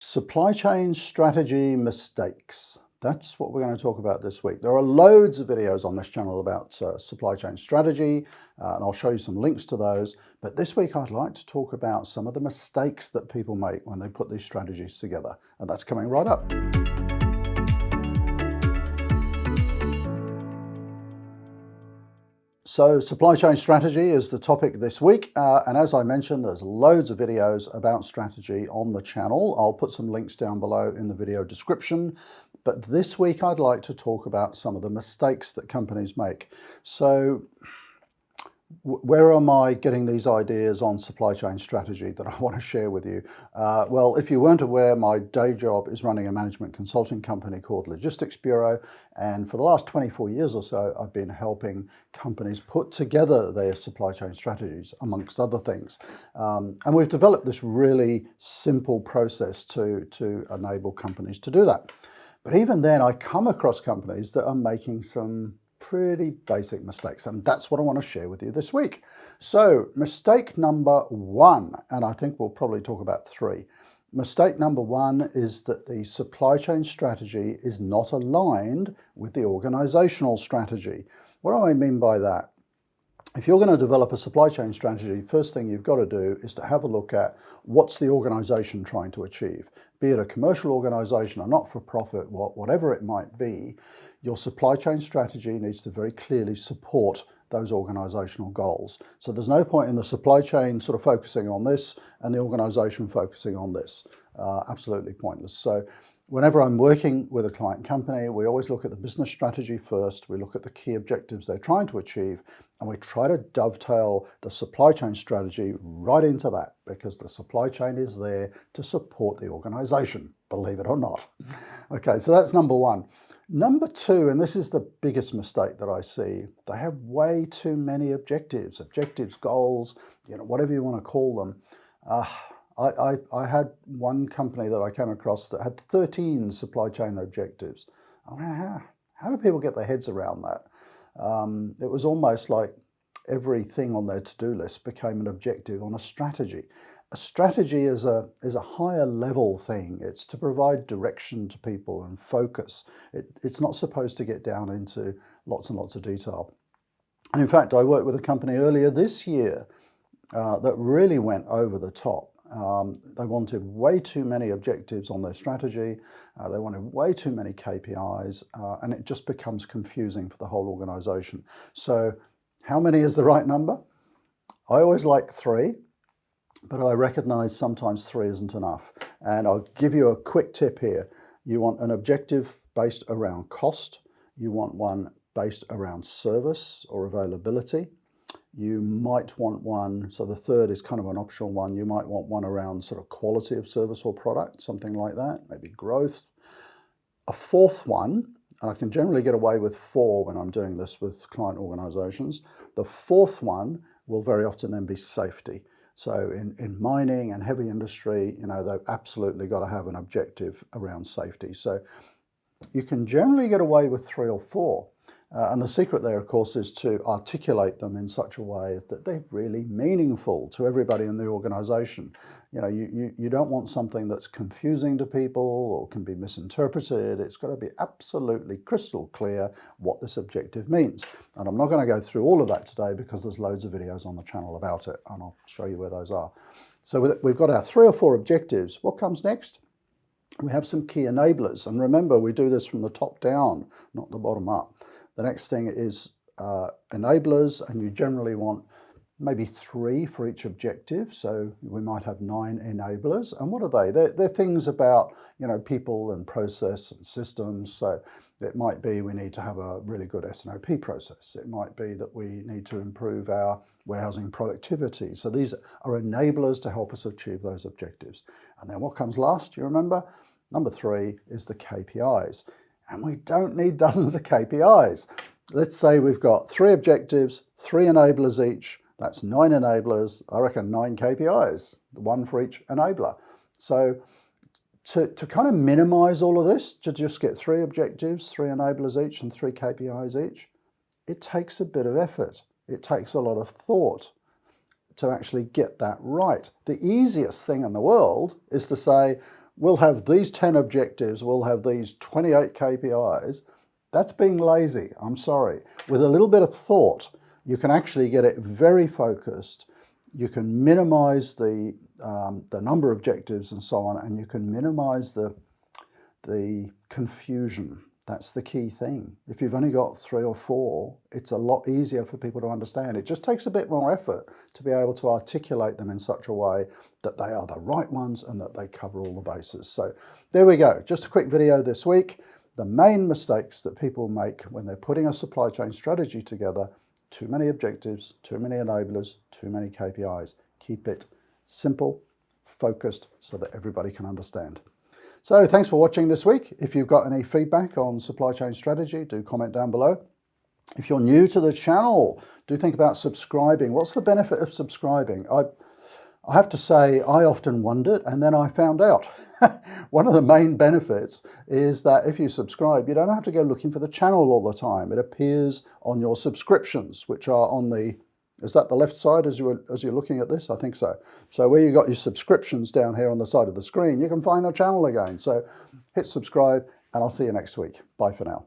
Supply chain strategy mistakes. That's what we're going to talk about this week. There are loads of videos on this channel about supply chain strategy, and I'll show you some links to those. But this week I'd like to talk about some of the mistakes that people make when they put these strategies together. And that's coming right up. So supply chain strategy is the topic this week, and as I mentioned, there's loads of videos about strategy on the channel. I'll put some links down below in the video description, but this week I'd like to talk about some of the mistakes that companies make. So where am I getting these ideas on supply chain strategy that I want to share with you? Well, if you weren't aware, my day job is running a management consulting company called Logistics Bureau. And for the last 24 years or so, I've been helping companies put together their supply chain strategies, amongst other things. And we've developed this really simple process to enable companies to do that. But even then, I come across companies that are making some pretty basic mistakes, and that's what I want to share with you this week. So mistake number one, and I think we'll probably talk about three. Mistake number one is that the supply chain strategy is not aligned with the organizational strategy. What do I mean by that? If you're going to develop a supply chain strategy, first thing you've got to do is to have a look at what's the organization trying to achieve. Be it a commercial organization, a not-for-profit, whatever it might be, your supply chain strategy needs to very clearly support those organizational goals. So there's no point in the supply chain sort of focusing on this and the organization focusing on this. Absolutely pointless. So whenever I'm working with a client company, we always look at the business strategy first. We look at the key objectives they're trying to achieve, and we try to dovetail the supply chain strategy right into that, because the supply chain is there to support the organization, believe it or not. Okay, so that's number one. Number two, and this is the biggest mistake that I see, they have way too many objectives, goals, whatever you want to call them. I had one company that I came across that had 13 supply chain objectives. I mean, how do people get their heads around that? It was almost like everything on their to-do list became an objective on a strategy. A strategy is a higher level thing. It's to provide direction to people and focus. It's not supposed to get down into lots and lots of detail. And in fact, I worked with a company earlier this year that really went over the top. They wanted way too many objectives on their strategy. They wanted way too many KPIs, and it just becomes confusing for the whole organization. So how many is the right number? I always like 3. But I recognize sometimes 3 isn't enough. And I'll give you a quick tip here. You want an objective based around cost. You want one based around service or availability. You might want one, so the third is kind of an optional one. You might want one around sort of quality of service or product, something like that, maybe growth. A fourth one, and I can generally get away with 4 when I'm doing this with client organizations. The fourth one will very often then be safety. So in mining and heavy industry, they've absolutely got to have an objective around safety. So you can generally get away with 3 or 4. And the secret there, of course, is to articulate them in such a way that they're really meaningful to everybody in the organization. You don't want something that's confusing to people or can be misinterpreted. It's got to be absolutely crystal clear what this objective means. And I'm not going to go through all of that today because there's loads of videos on the channel about it, and I'll show you where those are. So we've got our 3 or 4 objectives. What comes next? We have some key enablers. And remember, we do this from the top down, not the bottom up. The next thing is enablers, and you generally want maybe 3 for each objective. So we might have 9 enablers. And what are they? They're things about, people and process and systems. So it might be we need to have a really good S&OP process. It might be that we need to improve our warehousing productivity. So these are enablers to help us achieve those objectives. And then what comes last, you remember? Number 3 is the KPIs. And we don't need dozens of KPIs. Let's say we've got 3 objectives, 3 enablers each. That's 9 enablers. I reckon 9 KPIs, 1 for each enabler. So to kind of minimize all of this, to just get 3 objectives, 3 enablers each, and 3 KPIs each, it takes a bit of effort. It takes a lot of thought to actually get that right. The easiest thing in the world is to say, we'll have these 10 objectives, we'll have these 28 KPIs. That's being lazy, I'm sorry. With a little bit of thought, you can actually get it very focused. You can minimize the number of objectives and so on, and you can minimize the confusion. That's the key thing. If you've only got 3 or 4, it's a lot easier for people to understand. It just takes a bit more effort to be able to articulate them in such a way that they are the right ones and that they cover all the bases. So there we go. Just a quick video this week. The main mistakes that people make when they're putting a supply chain strategy together: too many objectives, too many enablers, too many KPIs. Keep it simple, focused, so that everybody can understand. So thanks for watching this week. If you've got any feedback on supply chain strategy, do comment down below. If you're new to the channel, do think about subscribing. What's the benefit of subscribing? I have to say, I often wondered, and then I found out. One of the main benefits is that if you subscribe, you don't have to go looking for the channel all the time. It appears on your subscriptions, which are on the, is that the left side as you're looking at this? I think so. So where you've got your subscriptions down here on the side of the screen, you can find the channel again. So hit subscribe, and I'll see you next week. Bye for now.